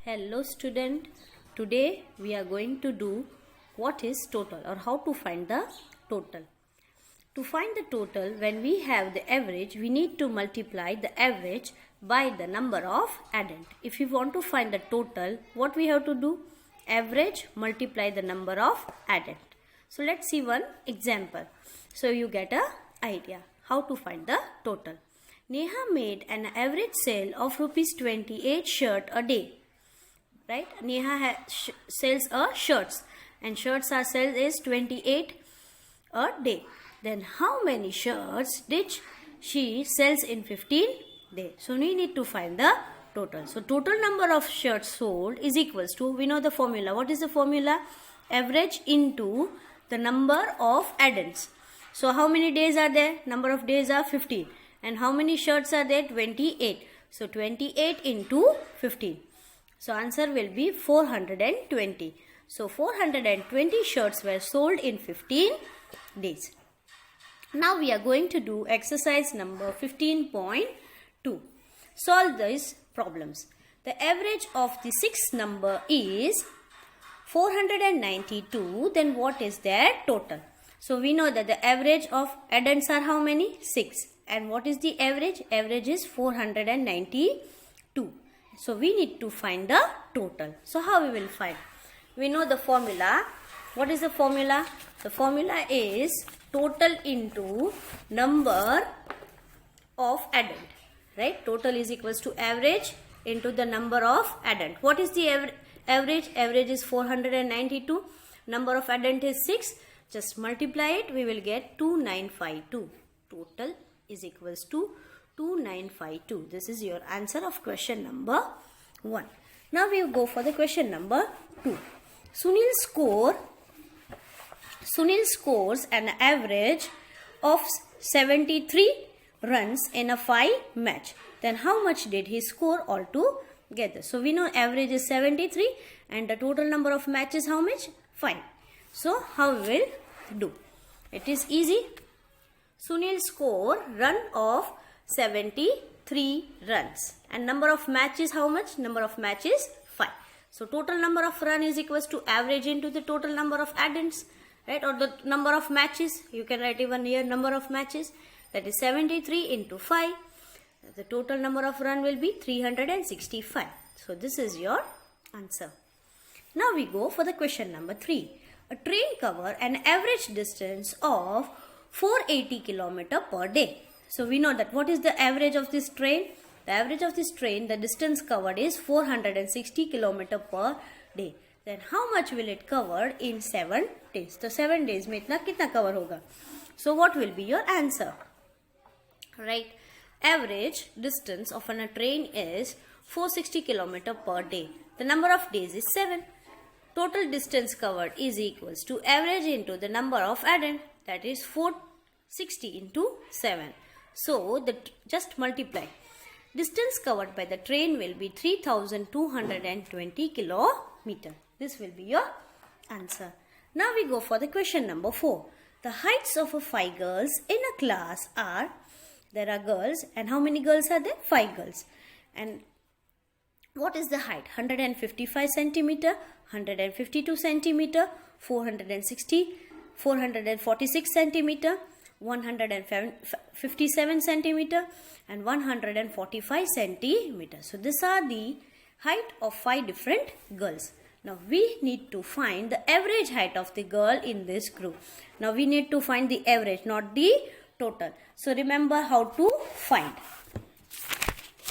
Hello student, today we are going to do what is total or how to find the total. To find the total, when we have the average, we need to multiply the average by the number of addend. If you want to find the total, what we have to do? Average multiply the number of addend. So let's see one example. So you get a idea how to find the total. Neha made an average sale of rupees 28 shirt a day. Right? Neha sells shirts and shirts are sold is 28 a day. Then how many shirts did she sells in 15 days? So we need to find the total. So total number of shirts sold is equals to, we know the formula. What is the formula? Average into the number of addends. So how many days are there? Number of days are 15. And how many shirts are there? 28. So 28 into 15. So answer will be 420. So 420 shirts were sold in 15 days. Now we are going to do exercise number 15.2. Solve these problems. The average of the sixth number is 492. Then what is their total? So we know that the average of addends are how many? 6. And what is the average? Average is 492. So we need to find the total. So how we will find? We know the formula. What is the formula? The formula is total into number of addend. Right? Total is equals to average into the number of addend. What is the average? Average is 492. Number of addend is 6. Just multiply it. We will get 2952. Total is equals to 2952. This is your answer of question number 1. Now we will go for the question number 2. Sunil scores an average of 73 runs in a 5 match. Then how much did he score altogether? So we know average is 73 and the total number of matches how much? 5. So how we will do? It is easy. Sunil score run of 73 runs and number of matches how much? Number of matches 5. So total number of run is equals to average into the total number of addends, right? Or the number of matches. You can write even here number of matches, that is 73 into 5. The total number of run will be 365. So this is your answer. Now we go for the question number 3. A train cover an average distance of 480 km per day. So we know that what is the average of this train? The average of this train, the distance covered is 460 km per day. Then how much will it cover in 7 days? So 7 days में इतना कितना cover होगा? So what will be your answer? Right? Average distance of a train is 460 km per day. The number of days is 7. Total distance covered is equals to average into the number of addend, that is 460 into 7. So just multiply. Distance covered by the train will be 3220 km. This will be your answer. Now we go for the question number 4. The heights of 5 girls in a class are, there are girls and how many girls are there? 5 girls. And what is the height? 155 centimeter, 152 centimeter, 446 centimeter, 157 centimeter and 145 centimeter. So these are the height of 5 different girls. Now we need to find the average height of the girl in this group. Now we need to find the average, not the total. So remember how to find.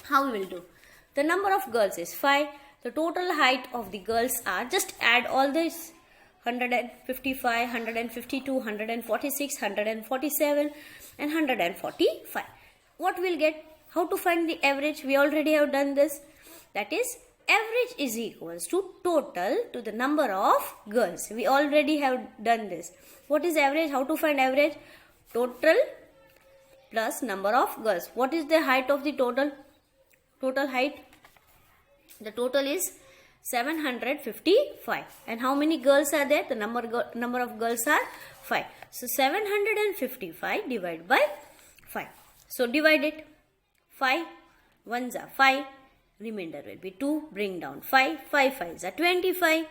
How we will do? The number of girls is 5. The total height of the girls are, just add all this. 155, 152, 146, 147 and 145. What we'll get? How to find the average? We already have done this. That is, average is equals to total to the number of girls. We already have done this. What is average? How to find average? Total plus number of girls. What is the height of the total? Total height? The total is 755. And how many girls are there? The number of girls are 5. So 755 divided by 5. So divide it. 5 ones are 5, remainder will be 2, bring down 5, 5 5s are 25,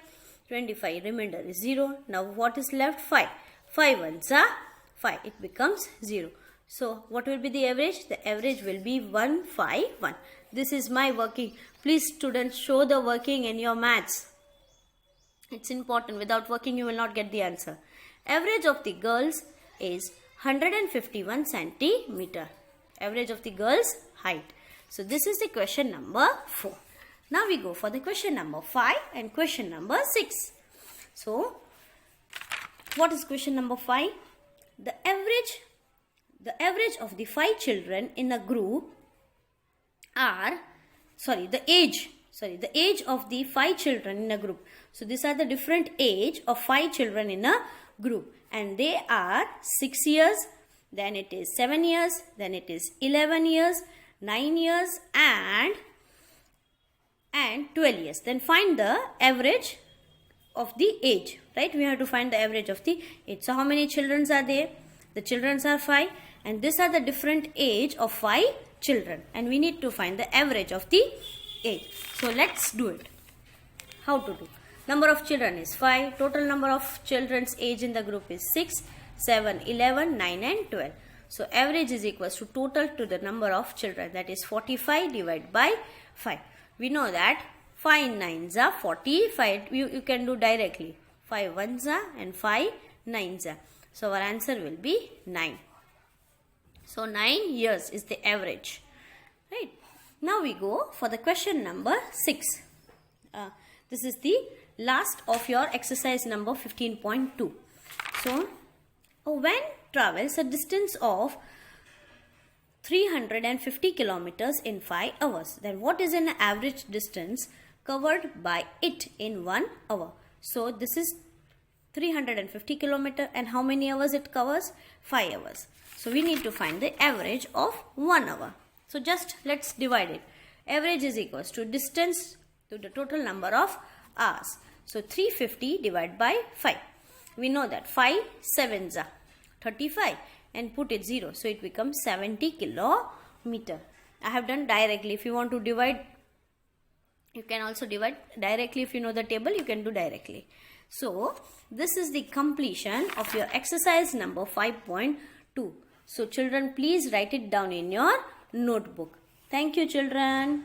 25 remainder is 0. Now what is left? 5, 5 1s are 5, it becomes 0. So what will be the average? The average will be 1 5 1. This is my working. Please students, show the working in your maths. It's important. Without working you will not get the answer. Average of the girls is 151 centimeter. Average of the girls' height. So this is the question number 4. Now we go for the question number 5 and question number 6. So what is question number 5? The average of the 5 children in a group are, the age of the 5 children in a group. So these are the different age of 5 children in a group, and they are 6 years, then it is 7 years, then it is 11 years, 9 years and 12 years. Then find the average of the age, right? We have to find the average of the age. So how many children are there? The children are 5, and these are the different age of 5 children, and we need to find the average of the age. So let's do it. How to do? Number of children is 5. Total number of children's age in the group is 6, 7, 11, 9 and 12. So average is equals to total to the number of children, that is 45 divided by 5. We know that 5 9s are 45. You can do directly. 5 1s are and 5 9s are. So our answer will be 9. So 9 years is the average. Right. Now we go for the question number 6. This is the last of your exercise number 15.2. So a van travels a distance of 350 kilometers in 5 hours. Then what is an average distance covered by it in 1 hour? So this is 350 kilometer, and how many hours it covers? 5 hours. So we need to find the average of 1 hour. So just let's divide it. Average is equals to distance to the total number of hours. So 350 divided by 5. We know that 5 7s are 35 and put it 0. So it becomes 70 kilometer. I have done directly. If you want to divide, you can also divide directly. If you know the table, you can do directly. So this is the completion of your exercise number 5.2. So children, please write it down in your notebook. Thank you, children.